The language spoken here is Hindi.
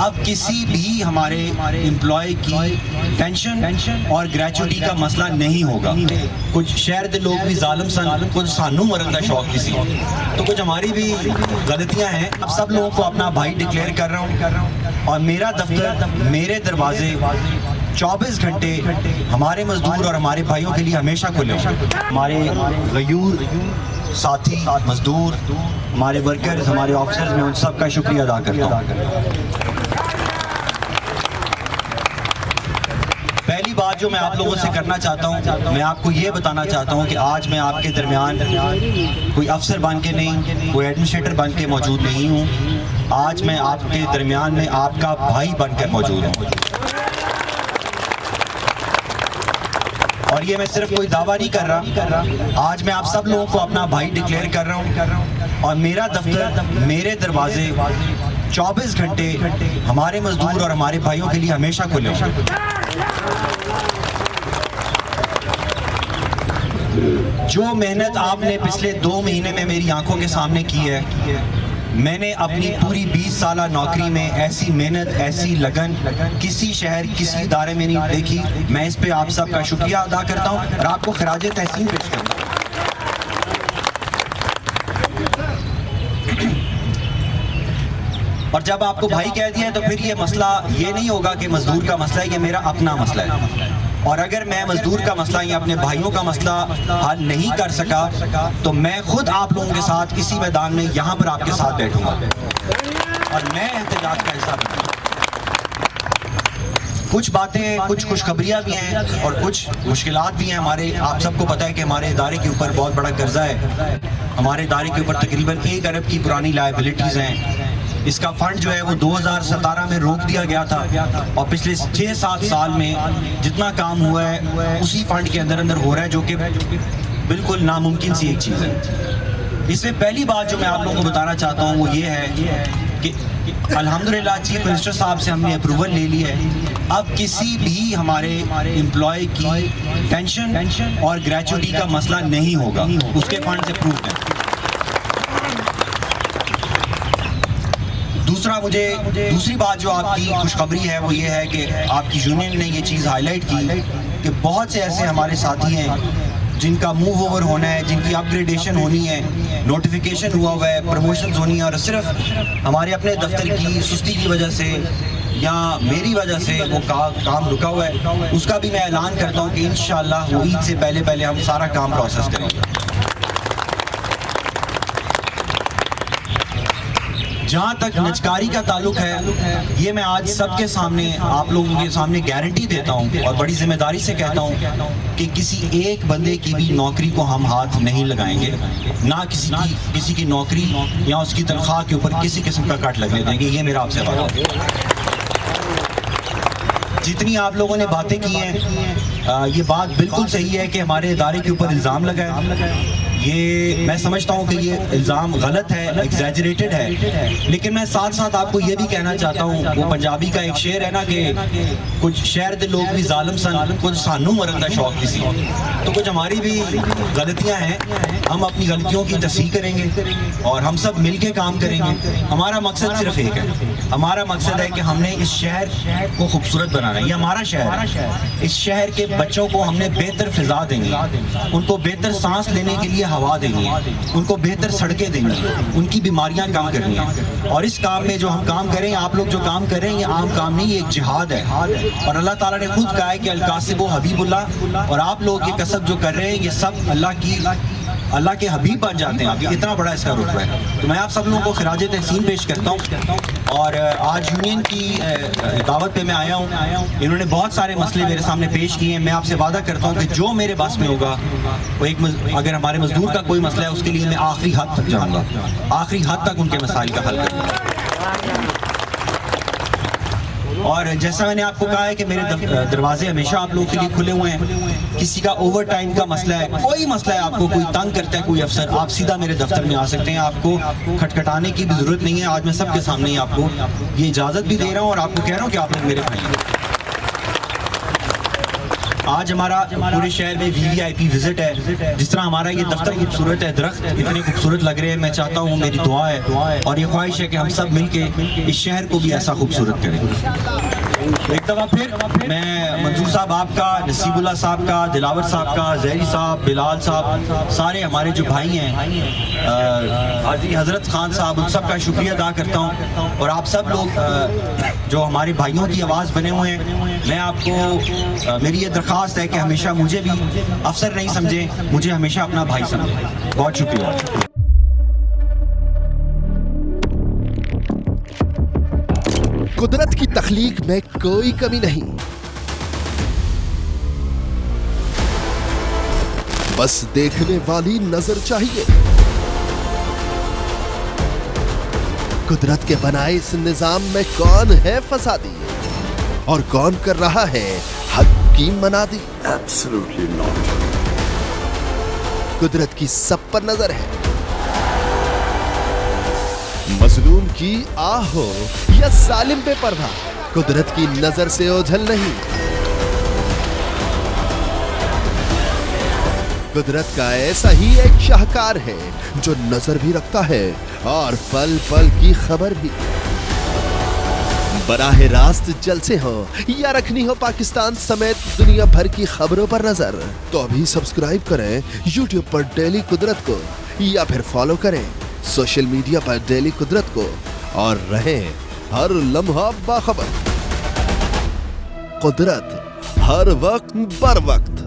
अब किसी भी हमारे एम्प्लॉय की पेंशन और ग्रेचुटी का मसला नहीं होगा। कुछ शहर के लोग भी जालिम सन, कुछ सानू मरन का शौक किसी, तो कुछ हमारी भी गलतियां हैं। अब सब लोगों को अपना भाई डिक्लेयर कर रहा हूँ और मेरा दफ्तर, मेरे दरवाजे 24 घंटे हमारे मजदूर और हमारे भाइयों के लिए हमेशा खुले हों। हमारे गयूर साथी मजदूर, हमारे वर्कर्स, हमारे ऑफिसर्स, मैं उन सब का शुक्रिया अदा करता हूँ। पहली बात जो मैं आप लोगों से करना चाहता हूँ, मैं आपको ये बताना चाहता हूँ कि आज मैं आपके दरमियान कोई अफसर बन के नहीं, कोई एडमिनिस्ट्रेटर बन के मौजूद नहीं हूँ। आज मैं आपके दरमियान में आपका भाई बनकर मौजूद हूँ। और ये मैं सिर्फ कोई दावा नहीं कर रहा, आज मैं आप सब लोगों को अपना भाई डिक्लेयर कर रहा हूँ और मेरा दफ्तर, मेरे दरवाजे 24 घंटे हमारे मजदूर और हमारे भाइयों के लिए हमेशा खुले हों। जो मेहनत आपने पिछले 2 महीने में मेरी आंखों के सामने की है, मैंने अपनी पूरी 20 साल नौकरी में ऐसी मेहनत, ऐसी लगन किसी शहर, किसी इदारे में नहीं देखी। मैं इस पे आप सबका शुक्रिया अदा करता हूँ और आपको खराज तहसीन पेश करता हूँ। और जब आपको भाई कह दिया है तो फिर ये मसला ये नहीं होगा कि मजदूर का मसला है, ये मेरा अपना मसला है। और अगर मैं मजदूर का मसला या अपने भाइयों का मसला हल नहीं कर सका तो मैं खुद आप लोगों के साथ इसी मैदान में यहाँ पर आपके साथ बैठूंगा और मैं एहतजाज का हिस्सा बनूंगा। कुछ बातें, कुछ खुशखबरियाँ भी हैं और कुछ मुश्किलात भी हैं। हमारे, आप सबको पता है कि हमारे इदारे के ऊपर बहुत बड़ा कर्जा है। हमारे इदारे के ऊपर तकरीबन 1 अरब की पुरानी लायबिलिटीज़ हैं। इसका फंड जो है वो 2017 में रोक दिया गया था और पिछले 6-7 साल में जितना काम हुआ है उसी फंड के अंदर हो रहा है, जो कि बिल्कुल नामुमकिन सी एक चीज़ है। इसमें पहली बात जो मैं आप लोगों को बताना चाहता हूँ वो ये है कि अल्हम्दुलिल्लाह चीफ मिनिस्टर साहब से हमने अप्रूवल ले ली है। अब किसी भी हमारे एम्प्लॉय की पेंशन और ग्रेचुटी का मसला नहीं होगा, उसके फंड से अप्रूव है। दूसरी बात जो आपकी खुशखबरी है वो ये है कि आपकी यूनियन ने ये चीज़ हाईलाइट की कि बहुत से ऐसे हमारे साथी हैं जिनका मूव ओवर होना है, जिनकी अपग्रेडेशन होनी है, नोटिफिकेशन हुआ है, प्रमोशंस होनी है और सिर्फ हमारे अपने दफ्तर की सुस्ती की वजह से या मेरी वजह से वो काम रुका हुआ है। उसका भी मैं ऐलान करता हूँ कि इंशाअल्लाह वो ईद से पहले हम सारा काम प्रोसेस करेंगे। जहाँ तक नजकारी का ताल्लुक है, ये मैं आज सबके सामने, आप लोगों के सामने गारंटी देता हूँ और बड़ी जिम्मेदारी से कहता हूँ कि किसी एक बंदे की भी नौकरी को हम हाथ नहीं लगाएंगे, ना किसी की नौकरी या उसकी तनख्वाह के ऊपर किसी किस्म का कट लगने देंगे। ये मेरा आपसे वादा है। जितनी आप लोगों ने बातें की हैं, ये बात बिल्कुल सही है कि हमारे इदारे के ऊपर इल्ज़ाम लगा है। ये मैं समझता हूँ कि ये इल्ज़ाम गलत है, एग्जैजरेटेड है, लेकिन मैं साथ साथ आपको ये भी कहना चाहता हूँ, वो पंजाबी का एक शेर है ना कि कुछ शहर के लोग भी जालिम सन, कुछ सानू मरन का शौक किसी, तो कुछ हमारी भी गलतियाँ हैं। हम अपनी गलतियों की तस्हीह करेंगे और हम सब मिल के काम करेंगे। हमारा मकसद सिर्फ एक है, हमारा मकसद है कि हमने इस शहर को खूबसूरत बनाना है। ये हमारा शहर है। इस शहर के बच्चों को हमने बेहतर फिजा देनी है, उनको बेहतर सांस लेने के लिए हवा देनी है, उनको बेहतर सड़कें देनी है, उनकी बीमारियां कम करनी है। और इस काम में जो हम काम करें, आप लोग जो काम कर रहे हैं, ये आम काम नहीं, ये एक जिहाद है। और अल्लाह ताला ने खुद कहा है कि अल-कासिबु हबीबुल्लाह, और आप लोग ये कसब जो कर रहे हैं ये सब अल्लाह के हबीब बन जाते हैं। अभी इतना बड़ा इसका रुतबा है। तो मैं आप सब लोगों को खिराज तहसीन पेश करता हूँ। और आज यूनियन की दावत पे मैं आया हूँ। इन्होंने बहुत सारे मसले मेरे सामने पेश किए हैं। मैं आपसे वादा करता हूँ कि जो मेरे बस में होगा वो अगर हमारे मजदूर का कोई मसला है उसके लिए मैं आखिरी हद तक जाऊँगा, आखिरी हद तक उनके मसाइल का हल करूँगा। और जैसा मैंने आपको कहा है कि मेरे दरवाजे हमेशा आप लोगों के लिए खुले हुए हैं। किसी का ओवर टाइम का मसला है, कोई मसला है, आपको कोई तंग करता है कोई अफसर, आप सीधा मेरे दफ्तर में आ सकते हैं। आपको खटखटाने की भी जरूरत नहीं है। आज मैं सबके सामने ही आपको ये इजाज़त भी दे रहा हूँ और आपको कह रहा हूँ कि आप लोग मेरे भाई हैं। आज हमारा पूरे शहर में VVIP विजिट है। जिस तरह हमारा ये दफ्तर खूबसूरत है, दरख्त इतने खूबसूरत लग रहे हैं, मैं चाहता हूँ, मेरी दुआ है और ये ख्वाहिश है कि हम सब मिलके इस शहर को भी ऐसा खूबसूरत करें। एक दफ़ा फिर मैं मंजूर साहब आपका, नसीबुल्लाह साहब का, दिलावर साहब का, जहरी साहब, बिलाल साहब, सारे हमारे जो भाई हैं, हाजी हज़रत खान साहब, उन सब का शुक्रिया अदा करता हूँ। और आप सब लोग जो हमारे भाइयों की आवाज़ बने हुए हैं, मैं आपको मेरी ये दरख्वास्त है कि हमेशा मुझे भी अफसर नहीं समझें, मुझे हमेशा अपना भाई समझें। बहुत शुक्रिया। कुदरत की तख्लीक में कोई कमी नहीं, बस देखने वाली नजर चाहिए। कुदरत के बनाए इस निजाम में कौन है फसादी और कौन कर रहा है हक की मनादी? Absolutely not. कुदरत की सब पर नजर है। मजलूम की आह हो या जालिम पे परवाह, कुदरत की नजर से ओझल नहीं। कुदरत का ऐसा ही एक शाहकार है जो नजर भी रखता है और पल पल की खबर भी। बराह रास्त जलसे हो या रखनी हो पाकिस्तान समेत दुनिया भर की खबरों पर नजर, तो अभी सब्सक्राइब करें YouTube पर डेली कुदरत को या फिर फॉलो करें सोशल मीडिया पर डेली कुदरत को और रहें हर लम्हा बाखबर। कुदरत हर वक्त बर वक्त।